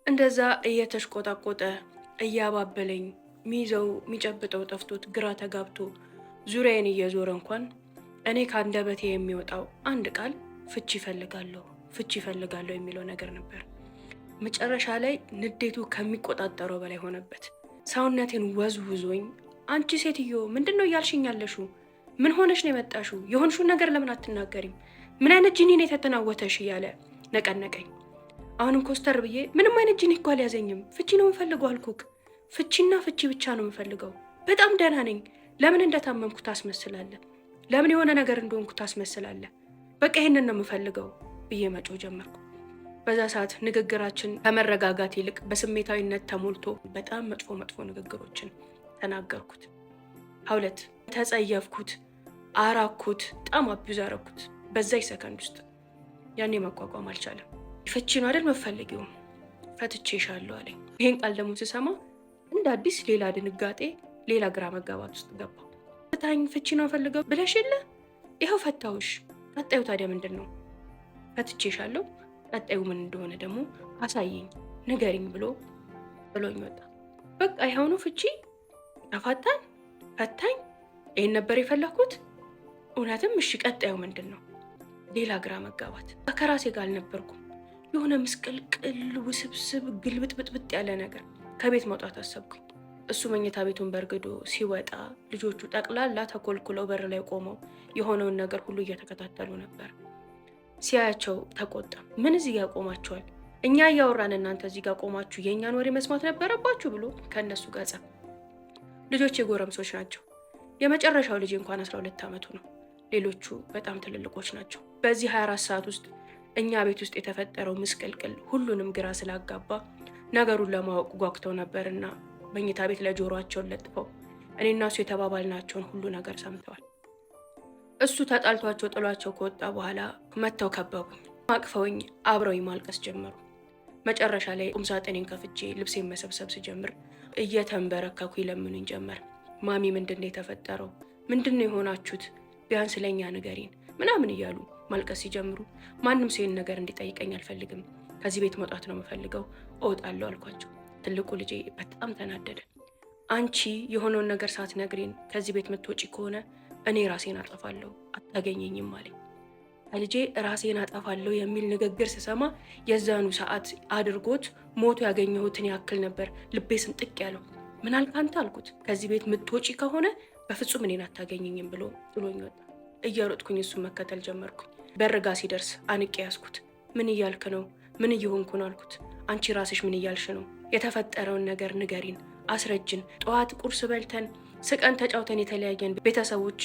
እንደዛ እየተሽቆጣቆጠ እያባበለኝ ሚይዘው የሚጨብጠው ጠፍቶት ግራ ተጋብቶ ዙሪያዬን እየዞረ እንኳን እኔ ከአንደበቴ የሚወጣው አንድ ቃል ፍቺ ይፈልጋለሁ የሚለው ነገር ነበር። መጨረሻ ላይ ንዴቱ ከሚቆጣጠረው በላይ ሆነበት። ሰውነቴን ወዝውዞኝ አንቺ ሴትዮ ምንድን ነው እያልሽኝ ያለሽው? ምን ሆነሽ ነው የመጣሽው? የሆንሽውን ነገር ለምን አትናገሪም? ምን አይነት ጂኒን የተተናወተሽ እያለ ነቀነቀኝ። አሁንም ኮስተር ብዬ ምንም አይነት ጂኒ እኮ አልያዘኝም፣ ፍቺ ነው የምፈልገው አልኩክ። ፍቺና ፍቺ ብቻ ነው የምፈልገው። በጣም ደህና ነኝ። ለምን እንደታመምኩ ታስመስላለህ? ለምን የሆነ ነገር እንደሆንኩ ታስመስላለህ? በቃ ይሄንን ነው የምፈልገው ብዬ መጮህ ጀመርኩ። በዛ ሰዓት ንግግራችን ከመረጋጋት ይልቅ በስሜታዊነት ተሞልቶ በጣም መጥፎ ንግግሮችን ተናገርኩት። ሀውለት ተጸየፍኩት፣ አራኩት፣ በጣም አቢዩዝ አረኩት በዛች ሰከንድ ውስጥ። ያኔ መቋቋም አልቻለም። ፍቺ ነው አይደል መፈልጊው? ፈትቼሻለሁ አለኝ። ይሄን ቃል ደግሞ ስሰማ እንደ አዲስ ሌላ ድንጋጤ፣ ሌላ ግራ መጋባት ውስጥ ገባ። ፍታኝ፣ ፍቺ ነው ፈልገው ብለሽ የለ ይኸው ፈታውሽ። ቀጣዩ ታዲያ ምንድን ነው? ፈትቼሻለሁ፣ ቀጣዩ ምን እንደሆነ ደግሞ አሳየኝ፣ ንገሪኝ ብሎ ብሎኝ ወጣ። በቃ ይኸው ነው ፍቺ? ተፋታን? ፈታኝ? ይህን ነበር የፈለኩት? እውነትም? እሺ ቀጣዩ ምንድን ነው? ሌላ ግራ መጋባት። ከራሴ ጋር አልነበርኩም። የሆነ ምስቅልቅል ውስብስብ ግልብጥብጥብጥ ያለ ነገር። ከቤት መውጣት አሰብኩኝ። እሱ መኝታ ቤቱን በርግዶ ሲወጣ ልጆቹ ጠቅላላ ተኮልኩለው በር ላይ ቆመው የሆነውን ነገር ሁሉ እየተከታተሉ ነበር። ሲያያቸው ተቆጣ። ምን እዚህ ጋር ቆማችኋል? እኛ እያወራን እናንተ እዚህ ጋር ቆማችሁ የእኛን ወሬ መስማት ነበረባችሁ ብሎ ከእነሱ ጋር ጸብ። ልጆች የጎረምሶች ናቸው። የመጨረሻው ልጅ እንኳን 12 ዓመቱ ነው። ሌሎቹ በጣም ትልልቆች ናቸው። በዚህ 24 ሰዓት ውስጥ እኛ ቤት ውስጥ የተፈጠረው ምስቅልቅል ሁሉንም ግራ ስላጋባ ነገሩን ለማወቅ ጓጉተው ነበርና መኝታ ቤት ለጆሮአቸውን ለጥፈው እኔና እሱ የተባባልናቸውን ሁሉ ነገር ሰምተዋል። እሱ ተጣልቷቸው ጥሏቸው ከወጣ በኋላ መጥተው ከበቡኝ፣ አቅፈውኝ አብረውኝ ማልቀስ ጀመሩ። መጨረሻ ላይ ቁምሳጥኔን ከፍቼ ልብሴን መሰብሰብ ስጀምር እየተንበረከኩ ይለምኑኝ ጀመር። ማሚ ምንድነው የተፈጠረው? ምንድነው የሆናችሁት? ቢያንስ ለኛ ንገሪን ምናምን እያሉ ማልቀስ ሲጀምሩ ማንም ሰው ይህን ነገር እንዲጠይቀኝ አልፈልግም፣ ከዚህ ቤት መውጣት ነው የምፈልገው፣ እወጣለሁ አልኳቸው። ትልቁ ልጄ በጣም ተናደደ። አንቺ የሆነውን ነገር ሳትነግሪን ከዚህ ቤት የምትወጪ ከሆነ እኔ ራሴን አጠፋለሁ፣ አታገኘኝም አለኝ። ልጄ ራሴን አጠፋለሁ የሚል ንግግር ስሰማ የዛኑ ሰዓት አድርጎት ሞቶ ያገኘሁትን ያክል ነበር ልቤ ስንጥቅ ያለው። ምን አልክ አንተ አልኩት። ከዚህ ቤት የምትወጪ ከሆነ በፍጹም እኔን አታገኘኝም ብሎ ጥሎኝ ወጣ። እየሮጥኩኝ እሱን መከተል ጀመርኩኝ። በርጋ ሲደርስ አንቄ ያዝኩት። ምን እያልክ ነው? ምን እየሆንኩ ነው አልኩት። አንቺ ራስሽ ምን እያልሽ ነው? የተፈጠረውን ነገር ንገሪን፣ አስረጅን። ጠዋት ቁርስ በልተን ስቀን ተጫውተን የተለያየን ቤተሰቦች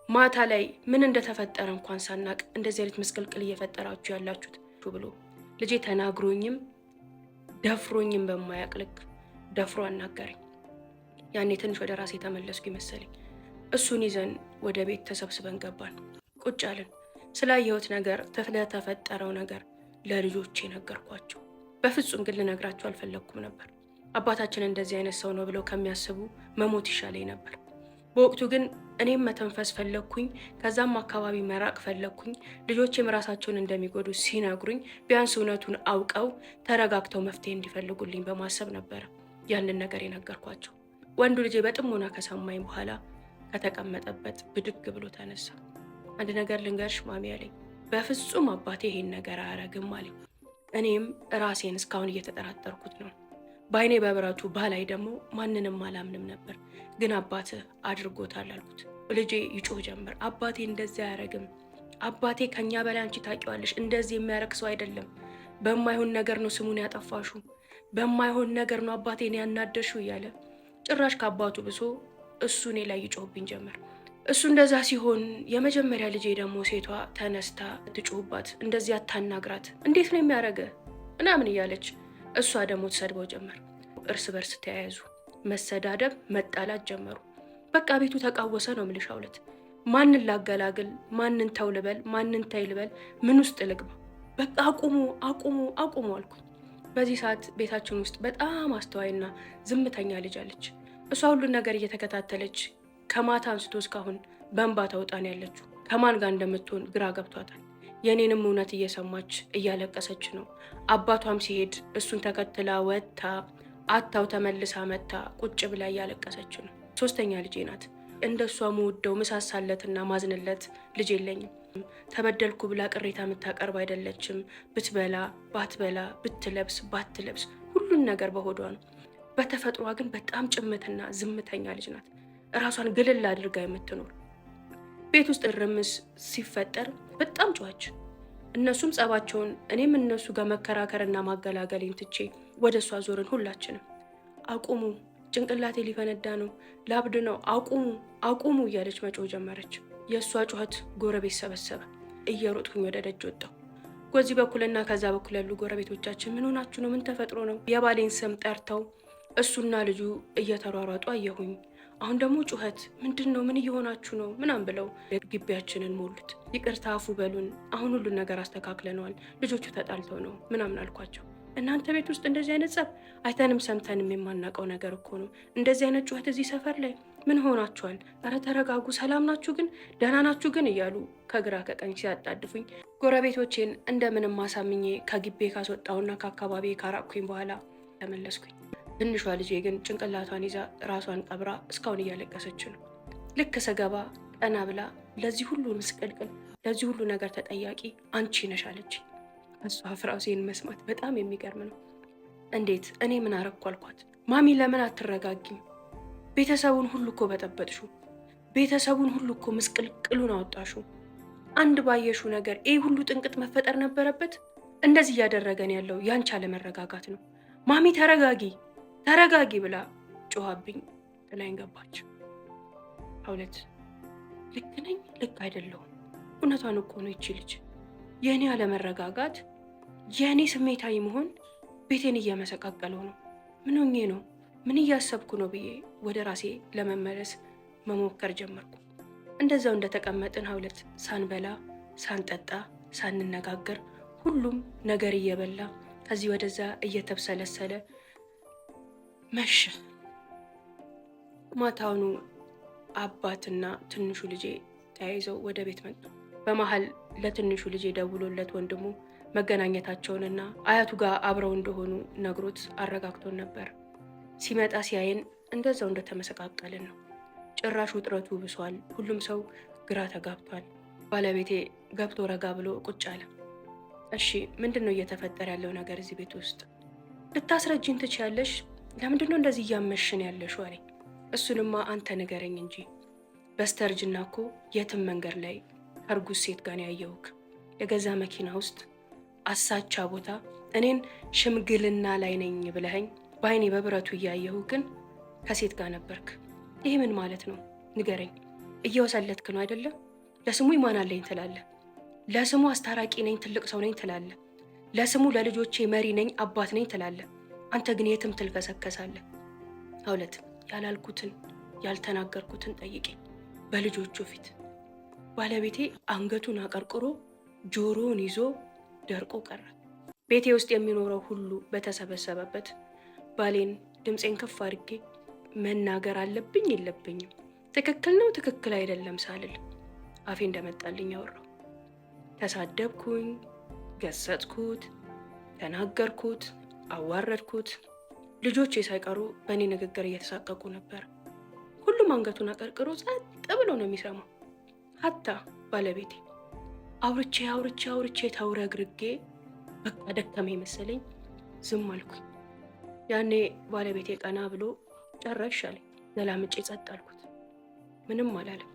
ማታ ላይ ምን እንደተፈጠረ እንኳን ሳናቅ እንደዚህ አይነት ምስቅልቅል እየፈጠራችሁ ያላችሁት ብሎ ልጄ ተናግሮኝም ደፍሮኝም በማያቅ ልክ ደፍሮ አናገረኝ። ያኔ ትንሽ ወደ ራሴ ተመለስኩ ይመሰለኝ። እሱን ይዘን ወደ ቤት ተሰብስበን ገባን። ቁጭ አልን። ስላየሁት ነገር ስለተፈጠረው ነገር ለልጆቼ ነገርኳቸው። በፍጹም ግን ልነግራቸው አልፈለግኩም ነበር። አባታችን እንደዚህ አይነት ሰው ነው ብለው ከሚያስቡ መሞት ይሻለኝ ነበር። በወቅቱ ግን እኔም መተንፈስ ፈለግኩኝ፣ ከዛም አካባቢ መራቅ ፈለግኩኝ። ልጆቼም ራሳቸውን እንደሚጎዱ ሲነግሩኝ ቢያንስ እውነቱን አውቀው ተረጋግተው መፍትሄ እንዲፈልጉልኝ በማሰብ ነበረ ያንን ነገር የነገርኳቸው። ወንዱ ልጄ በጥሞና ከሰማኝ በኋላ ከተቀመጠበት ብድግ ብሎ ተነሳ። አንድ ነገር ልንገርሽ ማሚ አለኝ። በፍጹም አባቴ ይሄን ነገር አያረግም አለኝ። እኔም ራሴን እስካሁን እየተጠራጠርኩት ነው። በአይኔ በብረቱ ባላይ ደግሞ ማንንም አላምንም ነበር፣ ግን አባትህ አድርጎታል አልኩት። ልጄ ይጮህ ጀመር። አባቴ እንደዚህ አያረግም፣ አባቴ ከኛ በላይ አንቺ ታውቂዋለሽ፣ እንደዚህ የሚያረግ ሰው አይደለም። በማይሆን ነገር ነው ስሙን ያጠፋሹ፣ በማይሆን ነገር ነው አባቴን ያናደሽው እያለ ጭራሽ ከአባቱ ብሶ እሱ እኔ ላይ ይጮህብኝ ጀመር። እሱ እንደዛ ሲሆን የመጀመሪያ ልጄ ደግሞ ሴቷ ተነስታ ትጮህባት፣ እንደዚህ አታናግራት፣ እንዴት ነው የሚያረገ ምናምን እያለች እሷ ደግሞ ተሰድበው ጀመር። እርስ በርስ ተያያዙ። መሰዳደብ፣ መጣላት ጀመሩ። በቃ ቤቱ ተቃወሰ ነው የምልሽ አውለት። ማንን ላገላግል? ማንን ተው ልበል? ማንን ተይ ልበል? ምን ውስጥ ልግባ? በቃ አቁሙ አልኩኝ። በዚህ ሰዓት ቤታችን ውስጥ በጣም አስተዋይና ዝምተኛ ልጅ አለች። እሷ ሁሉን ነገር እየተከታተለች ከማታ አንስቶ እስካሁን በእንባ ተውጣን ያለችው። ከማን ጋር እንደምትሆን ግራ ገብቷታል። የኔንም እውነት እየሰማች እያለቀሰች ነው። አባቷም ሲሄድ እሱን ተከትላ ወጥታ አታው ተመልሳ መታ ቁጭ ብላ እያለቀሰች ነው። ሶስተኛ ልጄ ናት። እንደሷ መወደው ምሳሳለትና ማዝንለት ልጅ የለኝም። ተበደልኩ ብላ ቅሬታ የምታቀርብ አይደለችም። ብትበላ ባትበላ፣ ብትለብስ ባትለብስ ሁሉን ነገር በሆዷ ነው። በተፈጥሯ ግን በጣም ጭምትና ዝምተኛ ልጅ ናት። እራሷን ግልል አድርጋ የምትኖር። ቤት ውስጥ ርምስ ሲፈጠር በጣም ጮኸች። እነሱም ጸባቸውን፣ እኔም እነሱ ጋር መከራከርና ማገላገሌን ትቼ ወደ እሷ ዞርን። ሁላችንም አቁሙ፣ ጭንቅላቴ ሊፈነዳ ነው፣ ላብድ ነው፣ አቁሙ አቁሙ እያለች መጮህ ጀመረች። የእሷ ጩኸት ጎረቤት ሰበሰበ። እየሮጥኩኝ ወደ ደጅ ወጣሁ። በዚህ በኩልና ከዛ በኩል ያሉ ጎረቤቶቻችን ምን ሆናችሁ ነው? ምን ተፈጥሮ ነው? የባሌን ስም ጠርተው እሱና ልጁ እየተሯሯጡ አየሁኝ። አሁን ደግሞ ጩኸት፣ ምንድን ነው? ምን እየሆናችሁ ነው? ምናምን ብለው ግቢያችንን ሞሉት። ይቅርታ አፉ በሉን፣ አሁን ሁሉን ነገር አስተካክለነዋል፣ ልጆቹ ተጣልተው ነው ምናምን አልኳቸው። እናንተ ቤት ውስጥ እንደዚህ አይነት ጸብ አይተንም ሰምተንም የማናውቀው ነገር እኮ ነው። እንደዚህ አይነት ጩኸት እዚህ ሰፈር ላይ ምን ሆናችኋል? ኧረ ተረጋጉ፣ ሰላም ናችሁ ግን? ደህና ናችሁ ግን? እያሉ ከግራ ከቀኝ ሲያጣድፉኝ ጎረቤቶቼን እንደምንም አሳምኜ ከግቤ ካስወጣውና ከአካባቢ ካራቅኩኝ በኋላ ተመለስኩኝ። ትንሿ ልጄ ግን ጭንቅላቷን ይዛ ራሷን ቀብራ እስካሁን እያለቀሰች ነው። ልክ ስገባ ቀና ብላ ለዚህ ሁሉ ምስቅልቅል፣ ለዚህ ሁሉ ነገር ተጠያቂ አንቺ ነሽ አለች። እሷ ፍራሴን መስማት በጣም የሚገርም ነው። እንዴት? እኔ ምን አረኩ አልኳት። ማሚ ለምን አትረጋጊም? ቤተሰቡን ሁሉ እኮ በጠበጥሹ፣ ቤተሰቡን ሁሉ እኮ ምስቅልቅሉን አወጣሹ። አንድ ባየሹ ነገር ይህ ሁሉ ጥንቅጥ መፈጠር ነበረበት? እንደዚህ እያደረገን ያለው ያንቺ አለመረጋጋት ነው። ማሚ ተረጋጊ ተረጋጊ ብላ ጮኻብኝ ጥላኝ ገባች። ሁለት ልክ ነኝ ልክ አይደለሁም? እውነቷን እኮ ነው ይቺ ልጅ። የእኔ አለመረጋጋት፣ የእኔ ስሜታዊ መሆን ቤቴን እያመሰቃቀለው ነው። ምን ሆኜ ነው? ምን እያሰብኩ ነው ብዬ ወደ ራሴ ለመመለስ መሞከር ጀመርኩ። እንደዛው እንደተቀመጥን ሁለት ሳንበላ ሳንጠጣ ሳንነጋገር ሁሉም ነገር እየበላ ከዚህ ወደዛ እየተብሰለሰለ መሸ። ማታውኑ አባትና ትንሹ ልጄ ተያይዘው ወደ ቤት መጡ። በመሀል ለትንሹ ልጄ ደውሎለት ወንድሙ መገናኘታቸውንና አያቱ ጋር አብረው እንደሆኑ ነግሮት አረጋግቶን ነበር። ሲመጣ ሲያየን እንደዛው እንደተመሰቃቀልን ነው። ጭራሽ ውጥረቱ ብሷል። ሁሉም ሰው ግራ ተጋብቷል። ባለቤቴ ገብቶ ረጋ ብሎ ቁጭ አለ። እሺ ምንድን ነው እየተፈጠረ ያለው ነገር እዚህ ቤት ውስጥ? ልታስረጅኝ ትችያለሽ? ለምንድን ነው እንደዚህ እያመሽን ያለሽው አለኝ። እሱንማ አንተ ንገረኝ እንጂ በስተርጅና እኮ የትም መንገድ ላይ ከእርጉዝ ሴት ጋር ያየሁክ፣ የገዛ መኪና ውስጥ አሳቻ ቦታ እኔን ሽምግልና ላይ ነኝ ብለኸኝ በአይኔ በብረቱ እያየሁ ግን ከሴት ጋር ነበርክ። ይህ ምን ማለት ነው? ንገረኝ። እየወሰለትክ ነው አይደለም? ለስሙ ይማን አለኝ ትላለህ፣ ለስሙ አስታራቂ ነኝ ትልቅ ሰው ነኝ ትላለህ፣ ለስሙ ለልጆቼ መሪ ነኝ አባት ነኝ ትላለህ። አንተ ግን የትም ትልከሰከሳለህ። ሁለት ያላልኩትን ያልተናገርኩትን ጠይቄኝ በልጆቹ ፊት። ባለቤቴ አንገቱን አቀርቅሮ ጆሮውን ይዞ ደርቆ ቀረ። ቤቴ ውስጥ የሚኖረው ሁሉ በተሰበሰበበት ባሌን ድምፄን ከፍ አድርጌ መናገር አለብኝ የለብኝም፣ ትክክል ነው ትክክል አይደለም ሳልል አፌ እንደመጣልኝ አወራሁ። ተሳደብኩኝ፣ ገሰጽኩት፣ ተናገርኩት፣ አዋረድኩት። ልጆቼ ሳይቀሩ በእኔ ንግግር እየተሳቀቁ ነበር። ሁሉም አንገቱን አቀርቅሮ ጸጥ ብሎ ነው የሚሰማው። ሀታ ባለቤቴ አውርቼ ተውረግርጌ በቃ ደከመኝ መሰለኝ ዝም አልኩኝ። ያኔ ባለቤቴ ቀና ብሎ ጨረሽ አለኝ። ዘላምጬ ጸጥ አልኩት። ምንም አላለም።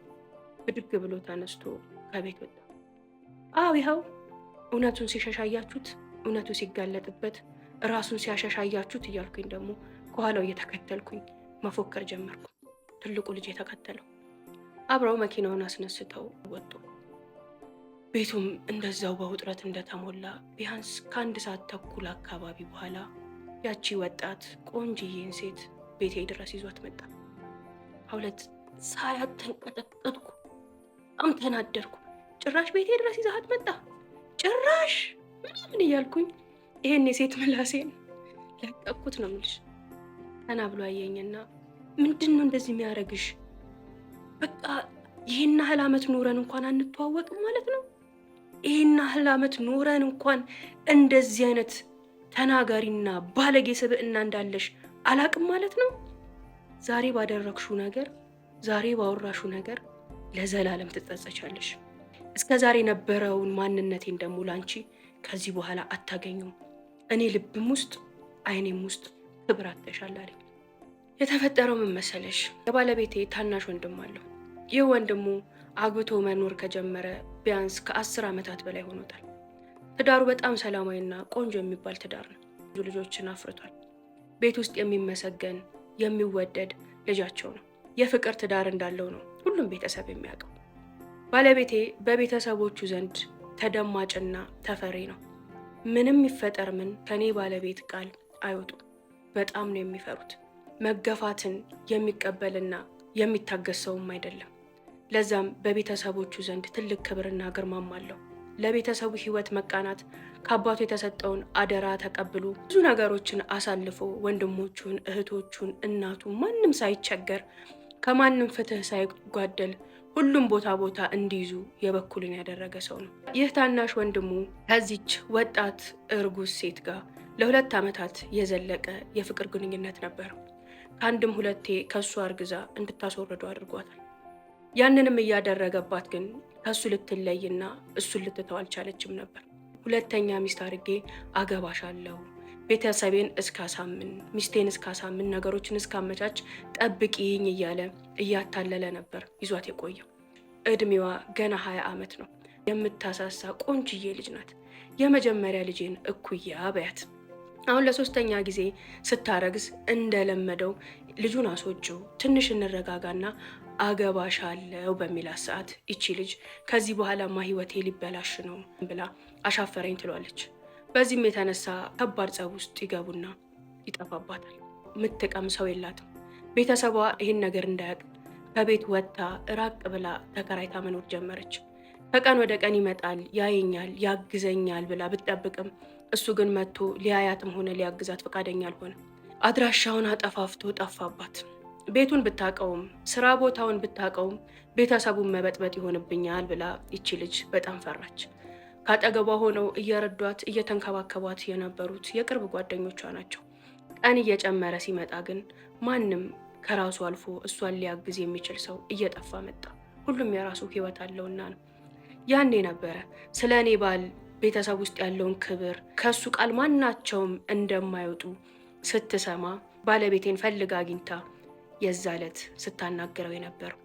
ብድግ ብሎ ተነስቶ ከቤት ወጣ። ይኸው እውነቱን ሲሸሻያችሁት፣ እውነቱ ሲጋለጥበት ራሱን ሲያሸሻያችሁት እያልኩኝ ደግሞ ከኋላው እየተከተልኩኝ መፎከር ጀመርኩ። ትልቁ ልጅ የተከተለው። አብረው መኪናውን አስነስተው ወጡ። ቤቱም እንደዛው በውጥረት እንደተሞላ ቢያንስ ከ1 ሰዓት ተኩል አካባቢ በኋላ ያቺ ወጣት ቆንጅዬን ሴት ቤቴ ድረስ ይዟት መጣ። ሁለት ሳያት ተንቀጠቀጥኩ፣ በጣም ተናደርኩ። ጭራሽ ቤቴ ድረስ ይዛት መጣ ጭራሽ ምን እያልኩኝ ይሄን የሴት ምላሴን ለቀኩት ነው የምልሽ። ቀና ብሎ አየኝና ምንድን ነው እንደዚህ የሚያደርግሽ? በቃ ይሄን ያህል ዓመት ኖረን እንኳን አንተዋወቅም ማለት ነው? ይህን ያህል ዓመት ኖረን እንኳን እንደዚህ አይነት ተናጋሪና ባለጌ ስብዕና እንዳለሽ አላቅም ማለት ነው። ዛሬ ባደረግሽው ነገር፣ ዛሬ ባወራሽው ነገር ለዘላለም ትጸጸቻለሽ። እስከ ዛሬ የነበረውን ማንነቴን ደግሞ ላንቺ ከዚህ በኋላ አታገኙም። እኔ ልብም ውስጥ አይኔም ውስጥ ክብር አጥተሻል አለኝ። የተፈጠረው ምን መሰለሽ? የባለቤቴ ታናሽ ወንድም አለው። ይህ ወንድሙ አግብቶ መኖር ከጀመረ ቢያንስ ከ10 ዓመታት በላይ ሆኖታል። ትዳሩ በጣም ሰላማዊና ቆንጆ የሚባል ትዳር ነው። ብዙ ልጆችን አፍርቷል። ቤት ውስጥ የሚመሰገን የሚወደድ ልጃቸው ነው። የፍቅር ትዳር እንዳለው ነው ሁሉም ቤተሰብ የሚያውቀው። ባለቤቴ በቤተሰቦቹ ዘንድ ተደማጭና ተፈሪ ነው። ምንም ይፈጠር ምን ከኔ ባለቤት ቃል አይወጡም። በጣም ነው የሚፈሩት። መገፋትን የሚቀበልና የሚታገስ ሰውም አይደለም። ለዛም በቤተሰቦቹ ዘንድ ትልቅ ክብርና ግርማም አለው። ለቤተሰቡ ሕይወት መቃናት ከአባቱ የተሰጠውን አደራ ተቀብሎ ብዙ ነገሮችን አሳልፎ ወንድሞቹን፣ እህቶቹን፣ እናቱ ማንም ሳይቸገር ከማንም ፍትህ ሳይጓደል ሁሉም ቦታ እንዲይዙ የበኩልን ያደረገ ሰው ነው። ይህ ታናሽ ወንድሙ ከዚች ወጣት እርጉዝ ሴት ጋር ለ2 ዓመታት የዘለቀ የፍቅር ግንኙነት ነበረው። ከአንድም ሁለቴ ከሱ አርግዛ እንድታስወርደው አድርጓታል። ያንንም እያደረገባት ግን ከሱ ልትለይና እሱን ልትተው አልቻለችም ነበር። 2ኛ ሚስት አድርጌ አገባሻለሁ፣ ቤተሰቤን እስካሳምን፣ ሚስቴን እስካሳምን፣ ነገሮችን እስካመቻች ጠብቂኝ እያለ እያታለለ ነበር ይዟት የቆየው። እድሜዋ ገና 20 ዓመት ነው። የምታሳሳ ቆንጅዬ ልጅ ናት። የመጀመሪያ ልጄን እኩያ በያት። አሁን ለ3ኛ ጊዜ ስታረግዝ እንደለመደው ልጁን አስወጪው፣ ትንሽ እንረጋጋና አገባሻለሁ በሚላት ሰዓት ይቺ ልጅ ከዚህ በኋላማ ህይወቴ ሊበላሽ ነው ብላ አሻፈረኝ ትሏለች። በዚህም የተነሳ ከባድ ጸብ ውስጥ ይገቡና ይጠፋባታል። ምትቀም ሰው የላትም። ቤተሰቧ ይህን ነገር እንዳያውቅ ከቤት ወጥታ ራቅ ብላ ተከራይታ መኖር ጀመረች። ከቀን ወደ ቀን ይመጣል፣ ያየኛል፣ ያግዘኛል ብላ ብትጠብቅም እሱ ግን መጥቶ ሊያያትም ሆነ ሊያግዛት ፈቃደኛ አልሆነ። አድራሻውን አጠፋፍቶ ጠፋባት። ቤቱን ብታቀውም ስራ ቦታውን ብታቀውም ቤተሰቡን መበጥበጥ ይሆንብኛል ብላ ይቺ ልጅ በጣም ፈራች። ካጠገቧ ሆነው እየረዷት እየተንከባከቧት የነበሩት የቅርብ ጓደኞቿ ናቸው። ቀን እየጨመረ ሲመጣ ግን ማንም ከራሱ አልፎ እሷን ሊያግዝ የሚችል ሰው እየጠፋ መጣ። ሁሉም የራሱ ህይወት አለውና ነው። ያኔ ነበረ ስለ እኔ ባል ቤተሰብ ውስጥ ያለውን ክብር ከሱ ቃል ማናቸውም እንደማይወጡ ስትሰማ ባለቤቴን ፈልጋ አግኝታ የዛ ዕለት ስታናግረው የነበረው።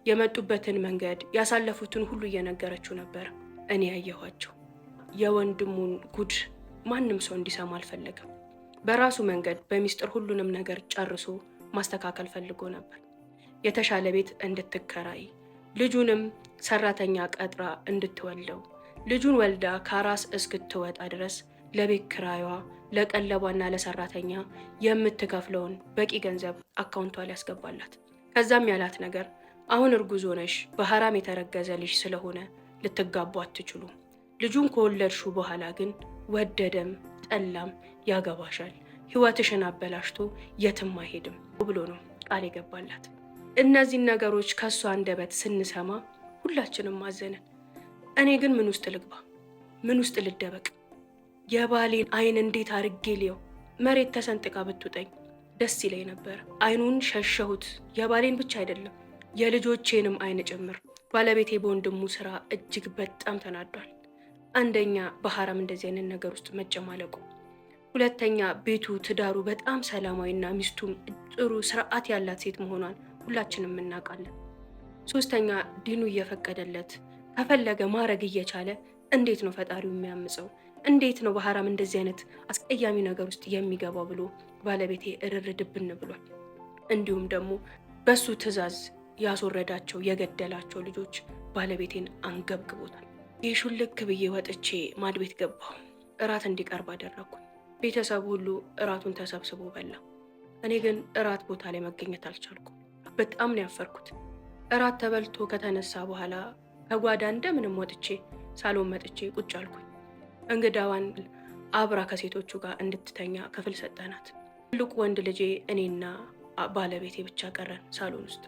የመጡበትን መንገድ ያሳለፉትን ሁሉ እየነገረችው ነበር። እኔ ያየኋቸው የወንድሙን ጉድ ማንም ሰው እንዲሰማ አልፈለገም። በራሱ መንገድ በሚስጥር ሁሉንም ነገር ጨርሶ ማስተካከል ፈልጎ ነበር። የተሻለ ቤት እንድትከራይ፣ ልጁንም ሰራተኛ ቀጥራ እንድትወልደው፣ ልጁን ወልዳ ከአራስ እስክትወጣ ድረስ ለቤት ክራዩዋ፣ ለቀለቧና ለሰራተኛ የምትከፍለውን በቂ ገንዘብ አካውንቷ ሊያስገባላት። ከዛም ያላት ነገር አሁን እርጉዝ ሆነሽ በሐራም የተረገዘ ልጅ ስለሆነ ልትጋቡ አትችሉ። ልጁን ከወለድሹ በኋላ ግን ወደደም ጠላም ያገባሻል፣ ህይወትሽን አበላሽቶ የትም አይሄድም ብሎ ነው ቃል የገባላት። እነዚህን ነገሮች ከሷ አንደበት ስንሰማ ሁላችንም አዘንን። እኔ ግን ምን ውስጥ ልግባ? ምን ውስጥ ልደበቅ? የባሌን አይን እንዴት አርጌ ልየው? መሬት ተሰንጥቃ ብትውጠኝ ደስ ይለኝ ነበር። አይኑን ሸሸሁት። የባሌን ብቻ አይደለም የልጆቼንም አይን ጭምር። ባለቤቴ በወንድሙ ስራ እጅግ በጣም ተናዷል። አንደኛ በሐራም እንደዚህ አይነት ነገር ውስጥ መጨማለቁ፣ ሁለተኛ ቤቱ ትዳሩ በጣም ሰላማዊና ሚስቱም ጥሩ ስርዓት ያላት ሴት መሆኗን ሁላችንም እናውቃለን። ሶስተኛ ዲኑ እየፈቀደለት ከፈለገ ማድረግ እየቻለ እንዴት ነው ፈጣሪው የሚያምፀው? እንዴት ነው በሐራም እንደዚህ አይነት አስቀያሚ ነገር ውስጥ የሚገባው ብሎ ባለቤቴ እርር ድብን ብሏል። እንዲሁም ደግሞ በሱ ትዕዛዝ ያስወረዳቸው የገደላቸው ልጆች ባለቤቴን አንገብግቦታል። የሹልክ ብዬ ወጥቼ ማድ ቤት ገባሁ። እራት እንዲቀርብ አደረኩ። ቤተሰቡ ሁሉ እራቱን ተሰብስቦ በላ። እኔ ግን እራት ቦታ ላይ መገኘት አልቻልኩም። በጣም ነው ያፈርኩት። እራት ተበልቶ ከተነሳ በኋላ ከጓዳ እንደምንም ወጥቼ ሳሎን መጥቼ ቁጭ አልኩኝ። እንግዳዋን አብራ ከሴቶቹ ጋር እንድትተኛ ክፍል ሰጠናት። ትልቁ ወንድ ልጄ እኔና ባለቤቴ ብቻ ቀረን ሳሎን ውስጥ።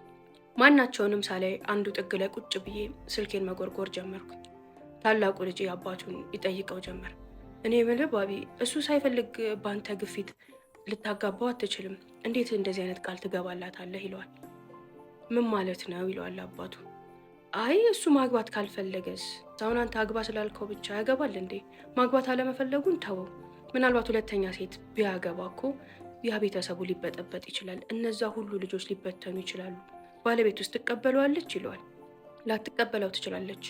ማናቸውንም ሳላይ አንዱ ጥግ ላይ ቁጭ ብዬ ስልኬን መጎርጎር ጀመርኩኝ። ታላቁ ልጅ አባቱን ይጠይቀው ጀመር። እኔ የምልህ ባቢ፣ እሱ ሳይፈልግ በአንተ ግፊት ልታጋባው አትችልም። እንዴት እንደዚህ አይነት ቃል ትገባላታለህ? ይለዋል። ምን ማለት ነው? ይለዋል አባቱ። አይ እሱ ማግባት ካልፈለገስ? አሁን አንተ አግባ ስላልከው ብቻ ያገባል እንዴ? ማግባት አለመፈለጉን ተወው። ምናልባት ሁለተኛ ሴት ቢያገባ እኮ ያ ቤተሰቡ ሊበጠበጥ ይችላል። እነዛ ሁሉ ልጆች ሊበተኑ ይችላሉ። ባለቤት ውስጥ ትቀበለዋለች? ይለዋል። ላትቀበለው ትችላለች።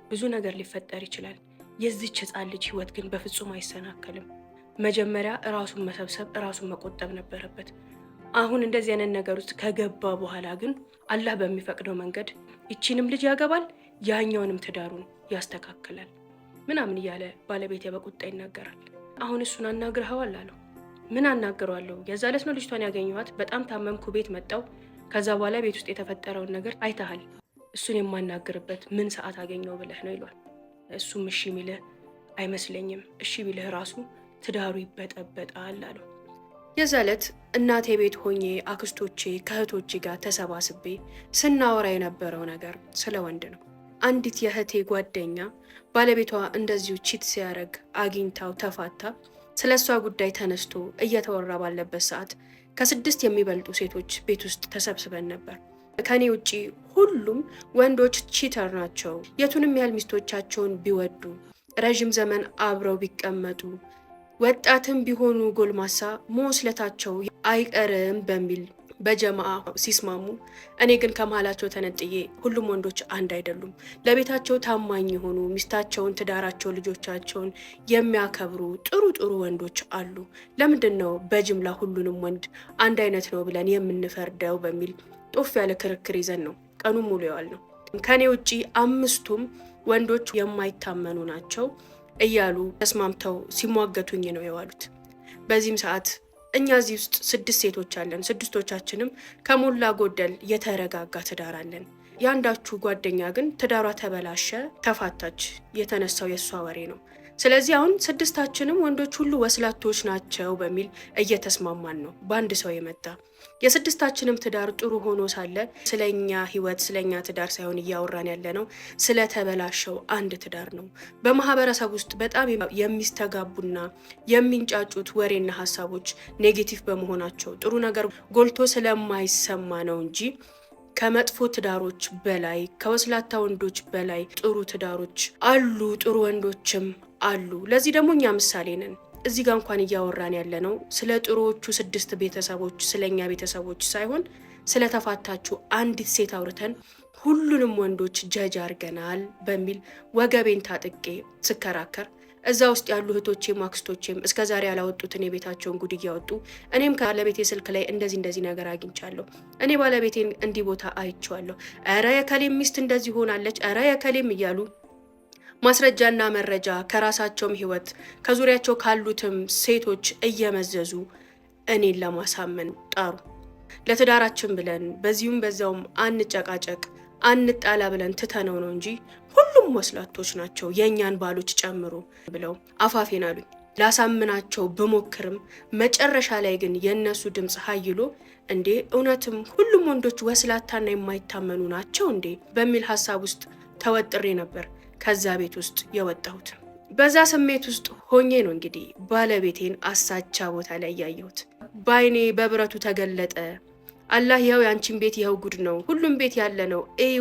ብዙ ነገር ሊፈጠር ይችላል። የዚች ህፃን ልጅ ህይወት ግን በፍጹም አይሰናከልም። መጀመሪያ እራሱን መሰብሰብ፣ እራሱን መቆጠብ ነበረበት። አሁን እንደዚህ አይነት ነገር ውስጥ ከገባ በኋላ ግን አላህ በሚፈቅደው መንገድ ይቺንም ልጅ ያገባል፣ ያኛውንም ትዳሩን ያስተካክላል ምናምን እያለ ባለቤቴ በቁጣ ይናገራል። አሁን እሱን አናግረኸዋል? አለው። ምን አናግረዋለሁ? የዛ ዕለት ነው ልጅቷን ያገኘኋት። በጣም ታመምኩ፣ ቤት መጣው። ከዛ በኋላ ቤት ውስጥ የተፈጠረውን ነገር አይተሃል። እሱን የማናግርበት ምን ሰዓት አገኘው ብለህ ነው? ይሏል። እሱም እሺ ሚልህ አይመስለኝም። እሺ ቢልህ ራሱ ትዳሩ ይበጠበጣል አለው። የዛ ዕለት እናቴ ቤት ሆኜ አክስቶቼ ከእህቶቼ ጋር ተሰባስቤ ስናወራ የነበረው ነገር ስለ ወንድ ነው። አንዲት የእህቴ ጓደኛ ባለቤቷ እንደዚሁ ቺት ሲያደርግ አግኝታው ተፋታ። ስለ እሷ ጉዳይ ተነስቶ እየተወራ ባለበት ሰዓት ከ6 የሚበልጡ ሴቶች ቤት ውስጥ ተሰብስበን ነበር። ከኔ ውጪ ሁሉም ወንዶች ቺተር ናቸው፣ የቱንም ያህል ሚስቶቻቸውን ቢወዱ፣ ረዥም ዘመን አብረው ቢቀመጡ፣ ወጣትም ቢሆኑ ጎልማሳ መወስለታቸው አይቀርም በሚል በጀማዓ ሲስማሙ፣ እኔ ግን ከመሀላቸው ተነጥዬ ሁሉም ወንዶች አንድ አይደሉም፣ ለቤታቸው ታማኝ የሆኑ ሚስታቸውን፣ ትዳራቸው፣ ልጆቻቸውን የሚያከብሩ ጥሩ ጥሩ ወንዶች አሉ። ለምንድን ነው በጅምላ ሁሉንም ወንድ አንድ አይነት ነው ብለን የምንፈርደው? በሚል ጦፍ ያለ ክርክር ይዘን ነው ቀኑን ሙሉ የዋል ነው። ከኔ ውጪ 5ቱም ወንዶች የማይታመኑ ናቸው እያሉ ተስማምተው ሲሟገቱኝ ነው የዋሉት። በዚህም ሰዓት እኛ እዚህ ውስጥ 6 ሴቶች አለን። 6ቶቻችንም ከሞላ ጎደል የተረጋጋ ትዳር አለን። የአንዳችሁ ጓደኛ ግን ትዳሯ ተበላሸ፣ ተፋታች። የተነሳው የእሷ ወሬ ነው። ስለዚህ አሁን 6ታችንም ወንዶች ሁሉ ወስላቶች ናቸው በሚል እየተስማማን ነው። በአንድ ሰው የመጣ የ6ታችንም ትዳር ጥሩ ሆኖ ሳለ ስለኛ ህይወት ስለኛ ትዳር ሳይሆን እያወራን ያለ ነው ስለተበላሸው አንድ ትዳር ነው። በማህበረሰብ ውስጥ በጣም የሚስተጋቡና የሚንጫጩት ወሬና ሀሳቦች ኔጌቲቭ በመሆናቸው ጥሩ ነገር ጎልቶ ስለማይሰማ ነው እንጂ ከመጥፎ ትዳሮች በላይ ከወስላታ ወንዶች በላይ ጥሩ ትዳሮች አሉ፣ ጥሩ ወንዶችም አሉ። ለዚህ ደግሞ እኛ ምሳሌ ነን። እዚህ ጋር እንኳን እያወራን ያለ ነው ስለ ጥሩዎቹ 6 ቤተሰቦች ስለኛ ቤተሰቦች ሳይሆን ስለተፋታችሁ አንዲት ሴት አውርተን ሁሉንም ወንዶች ጀጅ አድርገናል በሚል ወገቤን ታጥቄ ስከራከር እዛ ውስጥ ያሉ እህቶቼም አክስቶቼም እስከዛሬ ያላወጡትን የቤታቸውን ጉድ እያወጡ እኔም ከባለቤቴ ስልክ ላይ እንደዚህ ነገር አግኝቻለሁ፣ እኔ ባለቤቴን እንዲህ ቦታ አይቼዋለሁ፣ ኧረ የከሌም ሚስት እንደዚህ ሆናለች፣ ኧረ የከሌም እያሉ ማስረጃና መረጃ ከራሳቸውም ህይወት ከዙሪያቸው ካሉትም ሴቶች እየመዘዙ እኔን ለማሳመን ጣሩ። ለትዳራችን ብለን በዚሁም በዛውም አንጨቃጨቅ አንጣላ ብለን ትተነው ነው እንጂ ሁሉም ወስላቶች ናቸው የእኛን ባሎች ጨምሮ ብለው አፋፌን አሉኝ። ላሳምናቸው ብሞክርም መጨረሻ ላይ ግን የእነሱ ድምፅ ሀይሎ እንዴ እውነትም ሁሉም ወንዶች ወስላታና የማይታመኑ ናቸው እንዴ በሚል ሀሳብ ውስጥ ተወጥሬ ነበር ከዛ ቤት ውስጥ የወጣሁት። በዛ ስሜት ውስጥ ሆኜ ነው እንግዲህ ባለቤቴን አሳቻ ቦታ ላይ ያየሁት። በአይኔ በብረቱ ተገለጠ። አላህ ይኸው ያንቺን ቤት ይኸው ጉድ ነው፣ ሁሉም ቤት ያለ ነው፣ እዩ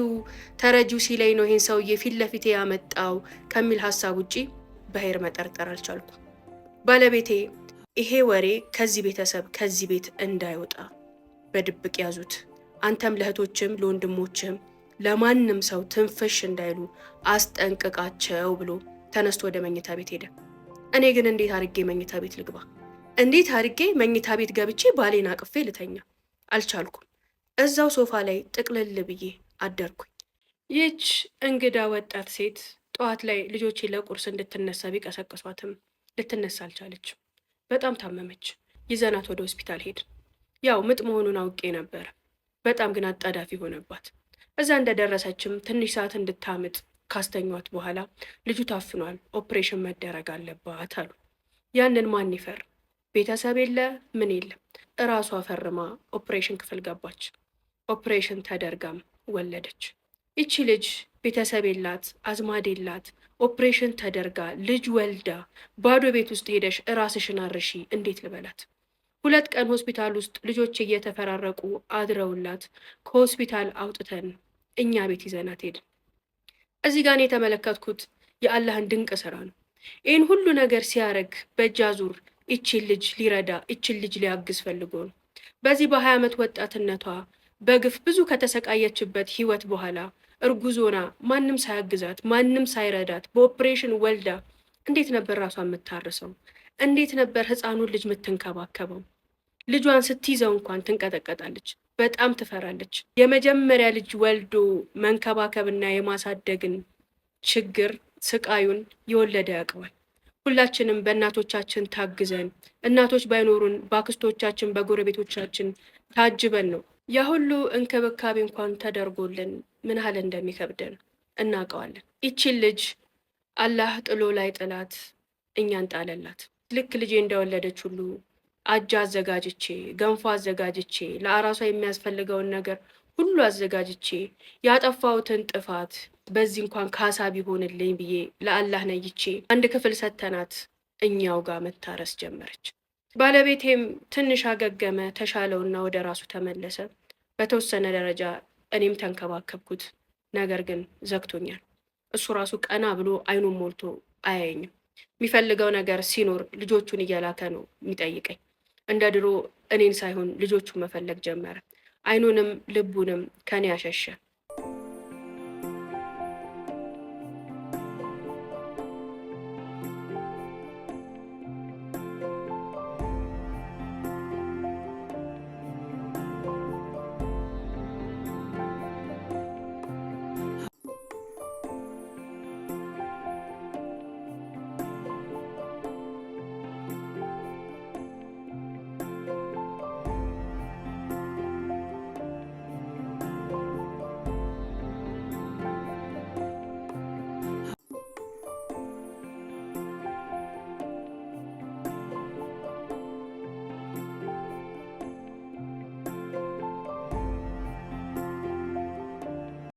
ተረጂው ሲለኝ ነው ይሄን ሰውዬ ፊት ለፊቴ ያመጣው ከሚል ሀሳብ ውጪ በሄር መጠርጠር አልቻልኩም። ባለቤቴ ይሄ ወሬ ከዚህ ቤተሰብ ከዚህ ቤት እንዳይወጣ በድብቅ ያዙት፣ አንተም ለእህቶችም ለወንድሞችም ለማንም ሰው ትንፍሽ እንዳይሉ አስጠንቅቃቸው ብሎ ተነስቶ ወደ መኝታ ቤት ሄደ። እኔ ግን እንዴት አድርጌ መኝታ ቤት ልግባ? እንዴት አድርጌ መኝታ ቤት ገብቼ ባሌን አቅፌ ልተኛ? አልቻልኩም። እዛው ሶፋ ላይ ጥቅልል ብዬ አደርኩኝ። ይህች እንግዳ ወጣት ሴት ጠዋት ላይ ልጆቼ ለቁርስ እንድትነሳ ቢቀሰቅሷትም ልትነሳ አልቻለችም። በጣም ታመመች። ይዘናት ወደ ሆስፒታል ሄድን። ያው ምጥ መሆኑን አውቄ ነበር። በጣም ግን አጣዳፊ ሆነባት። እዛ እንደደረሰችም ትንሽ ሰዓት እንድታምጥ ካስተኟት በኋላ ልጁ ታፍኗል፣ ኦፕሬሽን መደረግ አለባት አሉ። ያንን ማን ይፈር? ቤተሰብ የለ ምን የለ። እራሷ ፈርማ ኦፕሬሽን ክፍል ገባች። ኦፕሬሽን ተደርጋም ወለደች። ይቺ ልጅ ቤተሰብ የላት፣ አዝማድ የላት፣ ኦፕሬሽን ተደርጋ ልጅ ወልዳ ባዶ ቤት ውስጥ ሄደሽ እራስሽን አርሺ እንዴት ልበላት? 2 ቀን ሆስፒታል ውስጥ ልጆች እየተፈራረቁ አድረውላት ከሆስፒታል አውጥተን እኛ ቤት ይዘናት ሄድን። እዚህ ጋር የተመለከትኩት የአላህን ድንቅ ስራ ነው። ይህን ሁሉ ነገር ሲያደርግ በእጅ አዙር ይችን ልጅ ሊረዳ ይችን ልጅ ሊያግዝ ፈልጎ ነው። በዚህ በ20 ዓመት ወጣትነቷ በግፍ ብዙ ከተሰቃየችበት ህይወት በኋላ እርጉዞና ማንም ሳያግዛት ማንም ሳይረዳት በኦፕሬሽን ወልዳ እንዴት ነበር ራሷ የምታርሰው? እንዴት ነበር ህፃኑን ልጅ የምትንከባከበው? ልጇን ስትይዘው እንኳን ትንቀጠቀጣለች፣ በጣም ትፈራለች። የመጀመሪያ ልጅ ወልዶ መንከባከብና የማሳደግን ችግር ስቃዩን የወለደ ያውቀዋል። ሁላችንም በእናቶቻችን ታግዘን እናቶች ባይኖሩን በአክስቶቻችን በጎረቤቶቻችን ታጅበን ነው ያ ሁሉ እንክብካቤ እንኳን ተደርጎልን ምን ያህል እንደሚከብደን እናውቀዋለን። ይቺን ልጅ አላህ ጥሎ ላይ ጥላት እኛን ጣለላት። ልክ ልጄ እንደወለደች ሁሉ አጃ አዘጋጅቼ ገንፎ አዘጋጅቼ ለአራሷ የሚያስፈልገውን ነገር ሁሉ አዘጋጅቼ ያጠፋሁትን ጥፋት በዚህ እንኳን ካሳ ቢሆንልኝ ብዬ ለአላህ ነይቼ አንድ ክፍል ሰተናት እኛው ጋር መታረስ ጀመረች። ባለቤቴም ትንሽ አገገመ፣ ተሻለውና ወደ ራሱ ተመለሰ። በተወሰነ ደረጃ እኔም ተንከባከብኩት። ነገር ግን ዘግቶኛል። እሱ ራሱ ቀና ብሎ አይኑን ሞልቶ አያየኝም። የሚፈልገው ነገር ሲኖር ልጆቹን እየላከ ነው የሚጠይቀኝ። እንደ ድሮ እኔን ሳይሆን ልጆቹን መፈለግ ጀመረ። አይኑንም ልቡንም ከኔ አሸሸ።